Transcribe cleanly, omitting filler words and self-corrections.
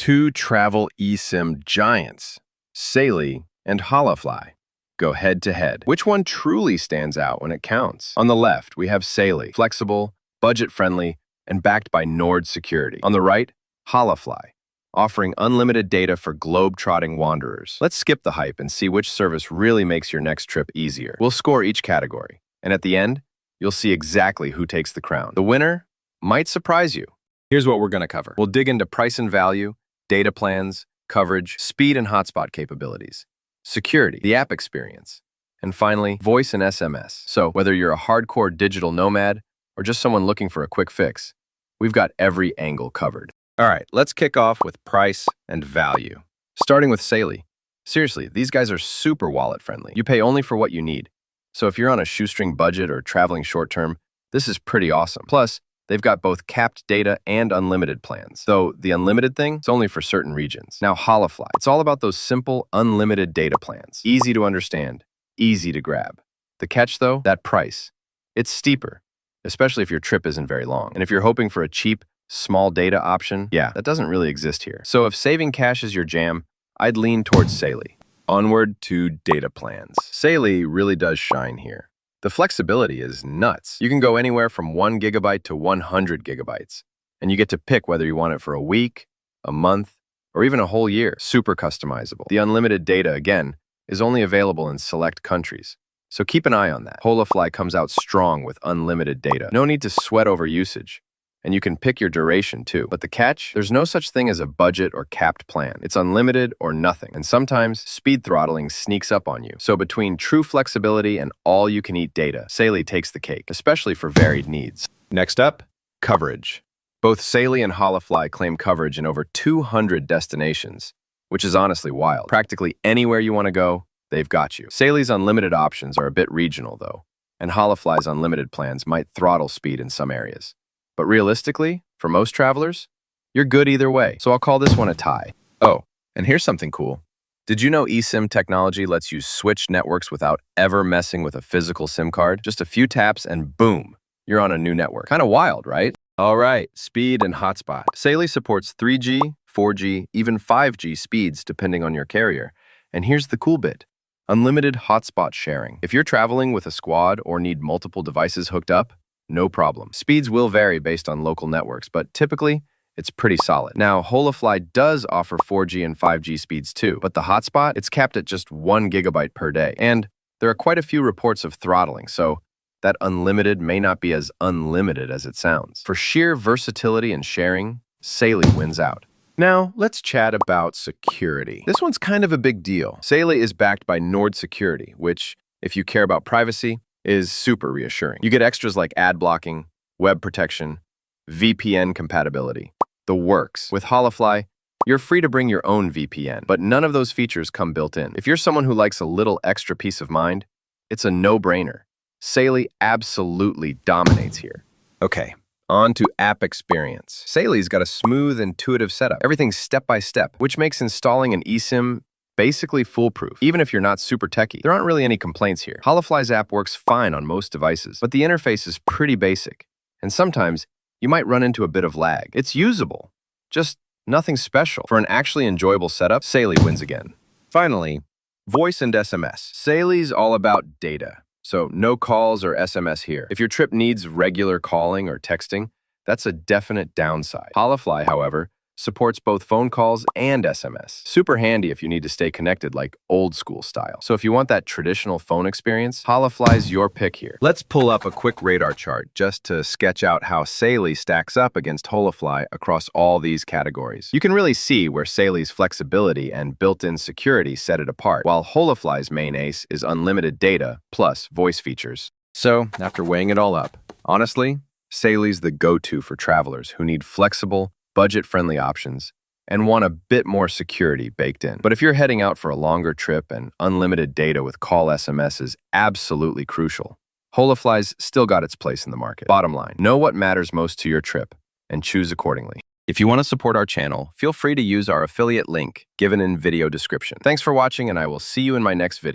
two travel eSIM giants, Saily and Holafly, go head-to-head. Which one truly stands out when it counts? On the left, we have Saily, flexible, budget-friendly, and backed by Nord security. On the right, Holafly, offering unlimited data for globe-trotting wanderers. Let's skip the hype and see which service really makes your next trip easier. We'll score each category, and at the end, you'll see exactly who takes the crown. The winner might surprise you. Here's what we're going to cover. We'll dig into price and value, data plans, coverage, speed and hotspot capabilities, security, the app experience, and finally, voice and SMS. So whether you're a hardcore digital nomad or just someone looking for a quick fix, we've got every angle covered. All right, let's kick off with price and value. Starting with Saily. Seriously, these guys are super wallet-friendly. You pay only for what you need. So if you're on a shoestring budget or traveling short-term, this is pretty awesome. Plus, they've got both capped data and unlimited plans. Though the unlimited thing is only for certain regions. Now, Holafly. It's all about those simple, unlimited data plans. Easy to understand, easy to grab. The catch, though, that price. It's steeper, especially if your trip isn't very long. And if you're hoping for a cheap, small data option, yeah, that doesn't really exist here. So if saving cash is your jam, I'd lean towards Saily. Onward to data plans. Saily really does shine here. The flexibility is nuts. You can go anywhere from 1 gigabyte to 100 gigabytes, and you get to pick whether you want it for a week, a month, or even a whole year. Super customizable. The unlimited data, again, is only available in select countries, so keep an eye on that. Holafly comes out strong with unlimited data. No need to sweat over usage. And you can pick your duration too. But the catch? There's no such thing as a budget or capped plan. It's unlimited or nothing. And sometimes speed throttling sneaks up on you. So between true flexibility and all-you-can-eat data, Saily takes the cake, especially for varied needs. Next up, coverage. Both Saily and Holafly claim coverage in over 200 destinations, which is honestly wild. Practically anywhere you want to go, they've got you. Saily's unlimited options are a bit regional though, and Holafly's unlimited plans might throttle speed in some areas. But realistically, for most travelers, you're good either way, so I'll call this one a tie. Oh, and here's something cool. Did you know eSIM technology lets you switch networks without ever messing with a physical SIM card? Just a few taps and boom, you're on a new network. Kind of wild, right? All right, speed and hotspot. Saily supports 3G, 4G, even 5G speeds depending on your carrier. And here's the cool bit. Unlimited hotspot sharing. If you're traveling with a squad or need multiple devices hooked up, no problem. Speeds will vary based on local networks, but typically, it's pretty solid. Now, Holafly does offer 4G and 5G speeds too, but the hotspot, it's capped at just 1 gigabyte per day. And there are quite a few reports of throttling, so that unlimited may not be as unlimited as it sounds. For sheer versatility and sharing, Saily wins out. Now, let's chat about security. This one's kind of a big deal. Saily is backed by Nord security, which, if you care about privacy, is super reassuring. You get extras like ad blocking, web protection, VPN compatibility, the works. With Holafly, you're free to bring your own VPN, but none of those features come built in. If you're someone who likes a little extra peace of mind, it's a no-brainer. Saily absolutely dominates here. Okay, on to app experience. Saily's got a smooth, intuitive setup. Everything's step-by-step, which makes installing an eSIM basically foolproof. Even if you're not super techy, there aren't really any complaints here. Holafly's app works fine on most devices, but the interface is pretty basic, and sometimes you might run into a bit of lag. It's usable, just nothing special. For an actually enjoyable setup, Saily wins again. Finally, voice and SMS. Saily's all about data, so no calls or SMS here. If your trip needs regular calling or texting, that's a definite downside. Holafly, however, supports both phone calls and SMS. Super handy if you need to stay connected like old school style. So if you want that traditional phone experience, Holafly's your pick here. Let's pull up a quick radar chart just to sketch out how Saily stacks up against Holafly across all these categories. You can really see where Saily's flexibility and built-in security set it apart, while Holafly's main ace is unlimited data plus voice features. So, after weighing it all up, honestly, Saily's the go-to for travelers who need flexible, budget-friendly options, and want a bit more security baked in. But if you're heading out for a longer trip and unlimited data with call SMS is absolutely crucial, Holafly's still got its place in the market. Bottom line, know what matters most to your trip and choose accordingly. If you want to support our channel, feel free to use our affiliate link given in video description. Thanks for watching, and I will see you in my next video.